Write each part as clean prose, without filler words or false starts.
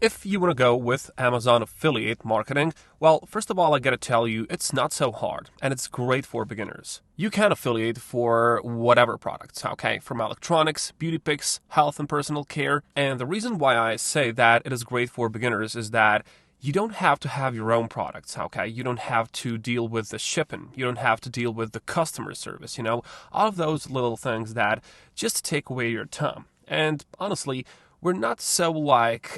If you want to go with Amazon affiliate marketing, well, first of all, I gotta tell you, it's not so hard, and it's great for beginners. You can affiliate for whatever products, okay? From electronics, beauty picks, health and personal care. And the reason why I say that it is great for beginners is that you don't have to have your own products, okay? You don't have to deal with the shipping. You don't have to deal with the customer service, all of those little things that just take away your time. And honestly, we're not so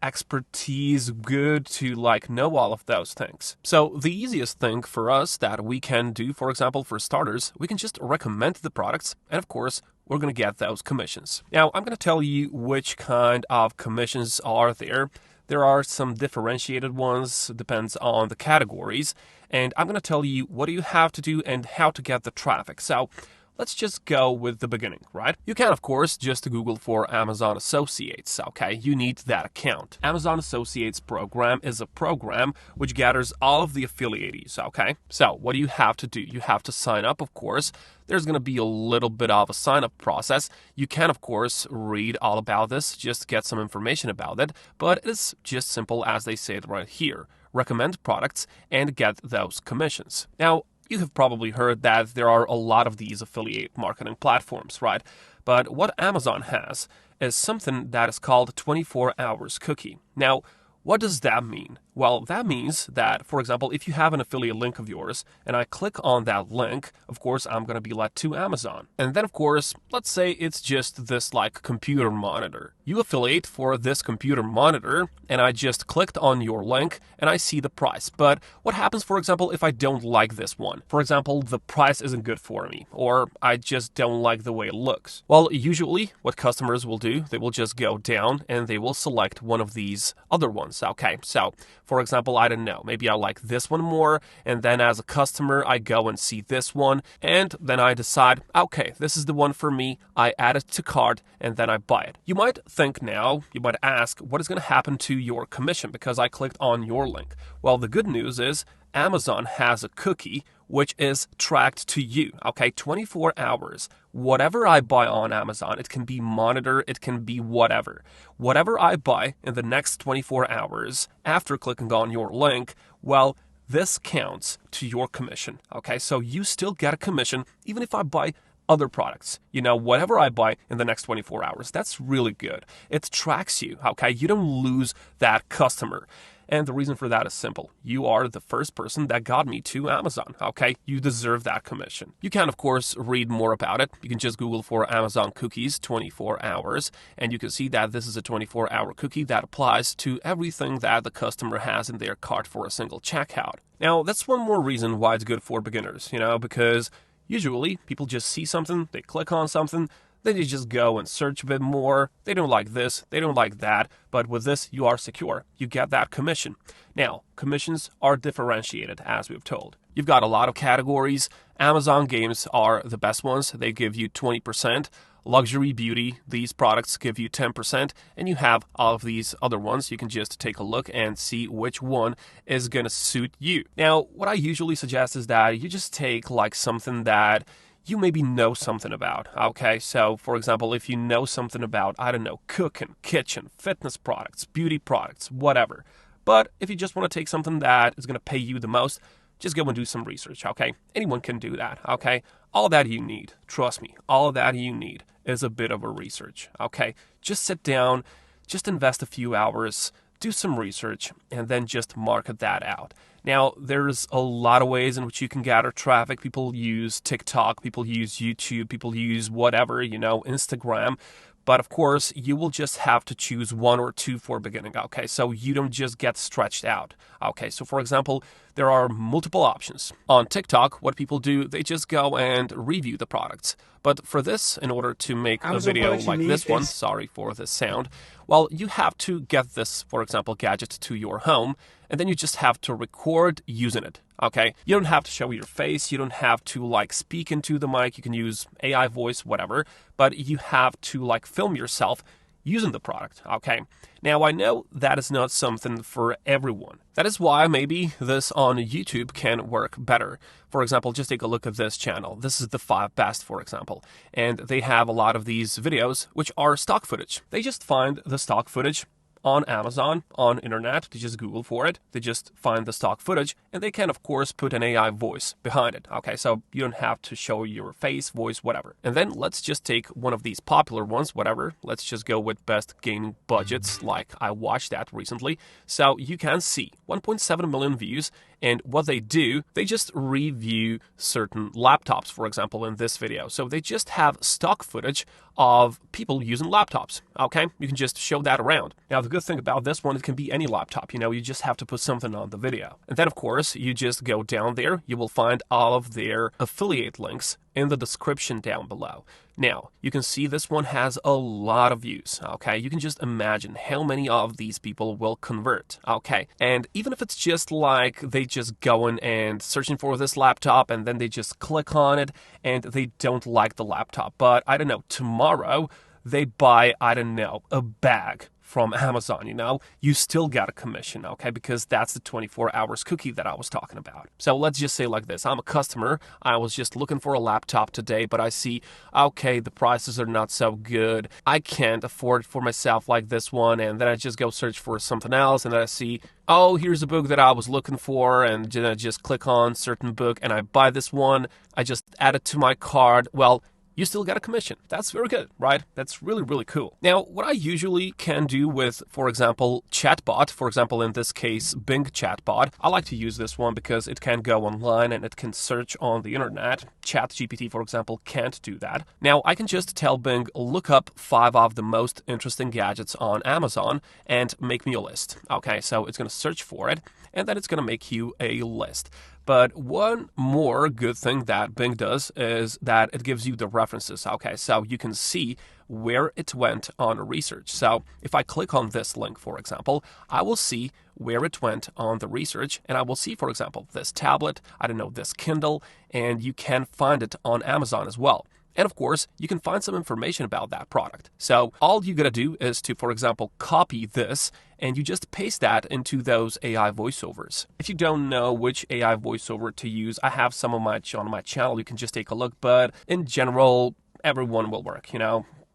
expertise good to know all of those things. So the easiest thing for us that we can do, for example, for starters, we can just recommend the products, and of course, we're going to get those commissions. Now, I'm going to tell you which kind of commissions are there. There are some differentiated ones, depends on the categories, and I'm going to tell you what do you have to do and how to get the traffic. So let's just go with the beginning, right? You can, of course, just Google for Amazon Associates, okay? You need that account. Amazon Associates program is a program which gathers all of the affiliates, okay? So what do you have to do? You have to sign up, of course. There's going to be a little bit of a sign-up process. You can, of course, read all about this, just get some information about it, but it's just simple as they say it right here. Recommend products and get those commissions. Now, you have probably heard that there are a lot of these affiliate marketing platforms, right? But what Amazon has is something that is called 24 hours cookie. Now, what does that mean? Well, that means that, for example, if you have an affiliate link of yours and I click on that link, of course, I'm going to be led to Amazon. And then, of course, let's say it's just this computer monitor. You affiliate for this computer monitor and I just clicked on your link and I see the price. But what happens, for example, if I don't like this one? For example, the price isn't good for me or I just don't like the way it looks. Well, usually what customers will do, they will just go down and they will select one of these other ones. Okay, so for example, I don't know, maybe I like this one more, and then as a customer, I go and see this one, and then I decide, okay, this is the one for me, I add it to cart, and then I buy it. You might think now, you might ask, what is going to happen to your commission because I clicked on your link? Well, the good news is Amazon has a cookie which is tracked to you, okay, 24 hours. Whatever I buy on Amazon, it can be monitor, it can be whatever. Whatever I buy in the next 24 hours after clicking on your link, well, this counts to your commission, okay? So you still get a commission even if I buy other products. Whatever I buy in the next 24 hours, that's really good. It tracks you, okay? You don't lose that customer. And the reason for that is simple. You are the first person that got me to Amazon, okay? You deserve that commission. You can, of course, read more about it. You can just Google for Amazon cookies 24 hours, and you can see that this is a 24-hour cookie that applies to everything that the customer has in their cart for a single checkout. Now, that's one more reason why it's good for beginners, because usually people just see something, they click on something, then you just go and search a bit more. They don't like this, they don't like that, but with this, you are secure. You get that commission. Now, commissions are differentiated, as we've told. You've got a lot of categories. Amazon games are the best ones. They give you 20%. Luxury beauty, these products give you 10%, and you have all of these other ones. You can just take a look and see which one is going to suit you. Now, what I usually suggest is that you just take something that you maybe know something about, okay? So, for example, if you know something about, I don't know, cooking, kitchen, fitness products, beauty products, whatever. But if you just want to take something that is going to pay you the most, just go and do some research, okay? Anyone can do that, okay? All that you need, trust me, all that you need is a bit of a research, okay? Just sit down, just invest a few hours, do some research, and then just market that out. Now, there's a lot of ways in which you can gather traffic. People use TikTok, people use YouTube, people use whatever, Instagram. But of course, you will just have to choose one or two for beginning, okay? So you don't just get stretched out, okay? So for example, there are multiple options. On TikTok, what people do, they just go and review the products. But for this, in order to make a video like this one, sorry for the sound, well, you have to get this, for example, gadget to your home, and then you just have to record using it, okay? You don't have to show your face, you don't have to speak into the mic, you can use AI voice, whatever, but you have to film yourself using the product, okay? Now, I know that is not something for everyone. That is why maybe this on YouTube can work better. For example, just take a look at this channel. This is the 5 best, for example. And they have a lot of these videos, which are stock footage. They just find the stock footage on Amazon, on internet. They just Google for it. They just find the stock footage, and they can, of course, put an AI voice behind it. Okay, so you don't have to show your face, voice, whatever. And then let's just take one of these popular ones, whatever. Let's just go with best gaming budgets, like I watched that recently. So you can see 1.7 million views, and what they do, they just review certain laptops, for example, in this video. So they just have stock footage of people using laptops, okay? You can just show that around. Now, the good thing about this one, it can be any laptop, you just have to put something on the video. And then, of course, you just go down there, you will find all of their affiliate links in the description down below. Now, you can see this one has a lot of views, okay? You can just imagine how many of these people will convert, okay? And even if it's just like they just going and searching for this laptop and then they just click on it and they don't like the laptop, but I don't know, tomorrow they buy, I don't know, a bag from Amazon, you still got a commission, okay? Because that's the 24 hours cookie that I was talking about. So let's just say like this. I'm a customer. I was just looking for a laptop today, but I see, okay, the prices are not so good. I can't afford it for myself like this one. And then I just go search for something else. And then I see, oh, here's a book that I was looking for. And then I just click on certain book and I buy this one. I just add it to my cart. Well, you still get a commission. That's very good, right? That's really, really cool. Now, what I usually can do with, for example, chatbot, for example, in this case, Bing chatbot, I like to use this one because it can go online and it can search on the internet. ChatGPT, for example, can't do that. Now, I can just tell Bing, look up 5 of the most interesting gadgets on Amazon and make me a list. Okay, so it's going to search for it and then it's going to make you a list. But one more good thing that Bing does is that it gives you the references. Okay, so you can see where it went on research. So if I click on this link, for example, I will see where it went on the research. And I will see, for example, this tablet, I don't know, this Kindle, and you can find it on Amazon as well. And of course, you can find some information about that product. So all you gotta do is to, for example, copy this and you just paste that into those AI voiceovers. If you don't know which AI voiceover to use, I have some on my channel. You can just take a look, but in general, everyone will work,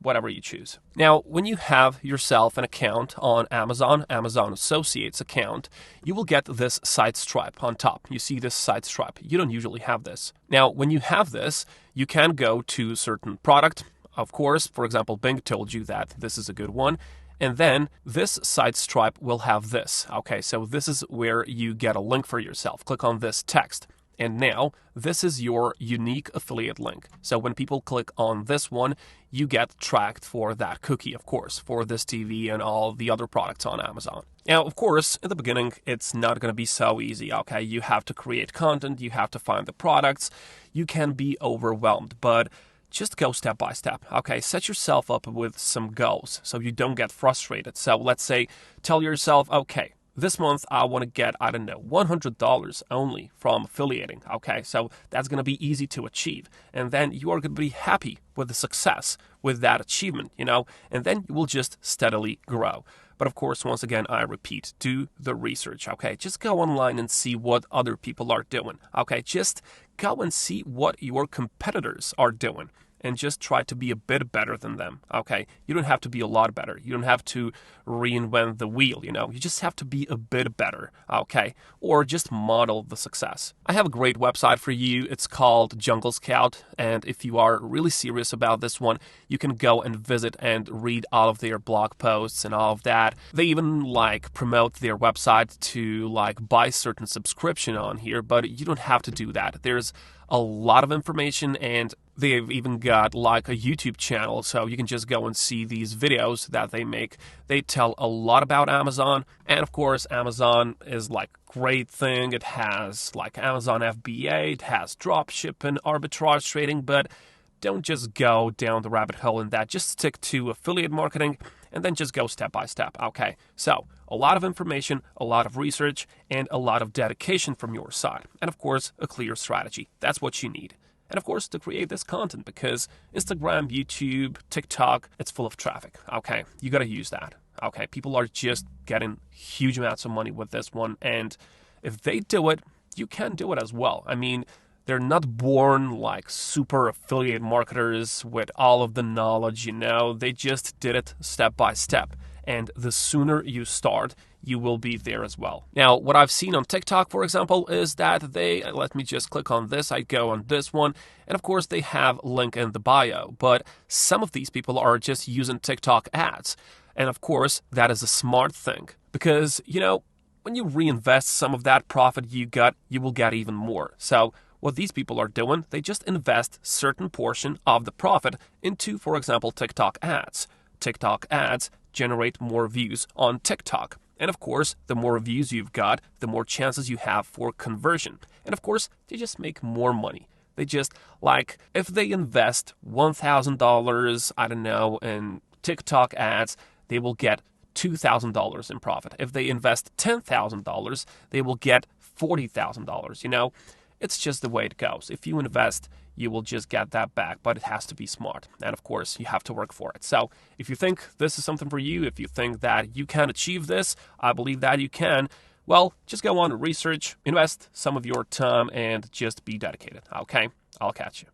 whatever you choose. Now, when you have yourself an account on Amazon Associates account, you will get this side stripe on top. You see this side stripe. You don't usually have this. Now, when you have this, you can go to certain product. Of course, for example, Bing told you that this is a good one. And then this side stripe will have this. Okay, so this is where you get a link for yourself. Click on this text. And now, this is your unique affiliate link. So when people click on this one, you get tracked for that cookie, of course, for this TV and all the other products on Amazon. Now, of course, in the beginning, it's not going to be so easy, okay? You have to create content, you have to find the products, you can be overwhelmed, but just go step by step, okay? Set yourself up with some goals so you don't get frustrated. So let's say, tell yourself, okay, this month, I want to get, I don't know, $100 only from affiliating. Okay, so that's going to be easy to achieve. And then you are going to be happy with the success, with that achievement, and then you will just steadily grow. But of course, once again, I repeat, do the research, okay? Just go online and see what other people are doing, okay? Just go and see what your competitors are doing. And just try to be a bit better than them, okay? You don't have to be a lot better. You don't have to reinvent the wheel, You just have to be a bit better, okay? Or just model the success. I have a great website for you. It's called Jungle Scout. And if you are really serious about this one, you can go and visit and read all of their blog posts and all of that. They even promote their website to buy certain subscription on here, but you don't have to do that. There's a lot of information and they've even got a YouTube channel, so you can just go and see these videos that they make. They tell a lot about Amazon, and of course, Amazon is great thing. It has Amazon FBA, it has drop shipping, arbitrage trading, but don't just go down the rabbit hole in that. Just stick to affiliate marketing and then just go step by step. Okay, so a lot of information, a lot of research, and a lot of dedication from your side. And of course, a clear strategy. That's what you need. And of course, to create this content, because Instagram, YouTube, TikTok, it's full of traffic. Okay, you got to use that. Okay, people are just getting huge amounts of money with this one. And if they do it, you can do it as well. I mean, they're not born super affiliate marketers with all of the knowledge, They just did it step by step. and the sooner you start, you will be there as well. Now, what I've seen on TikTok, for example, is that let me just click on this, I go on this one, and of course they have link in the bio, but some of these people are just using TikTok ads. And of course, that is a smart thing because, when you reinvest some of that profit you got, you will get even more. So what these people are doing, they just invest certain portion of the profit into, for example, TikTok ads. TikTok ads generate more views on TikTok. And of course, the more views you've got, the more chances you have for conversion. And of course, they just make more money. They just, if they invest $1,000, I don't know, in TikTok ads, they will get $2,000 in profit. If they invest $10,000, they will get $40,000. It's just the way it goes. If you invest, you will just get that back, but it has to be smart. And of course, you have to work for it. So if you think this is something for you, if you think that you can achieve this, I believe that you can, well, just go on and research, invest some of your time, and just be dedicated. Okay? I'll catch you.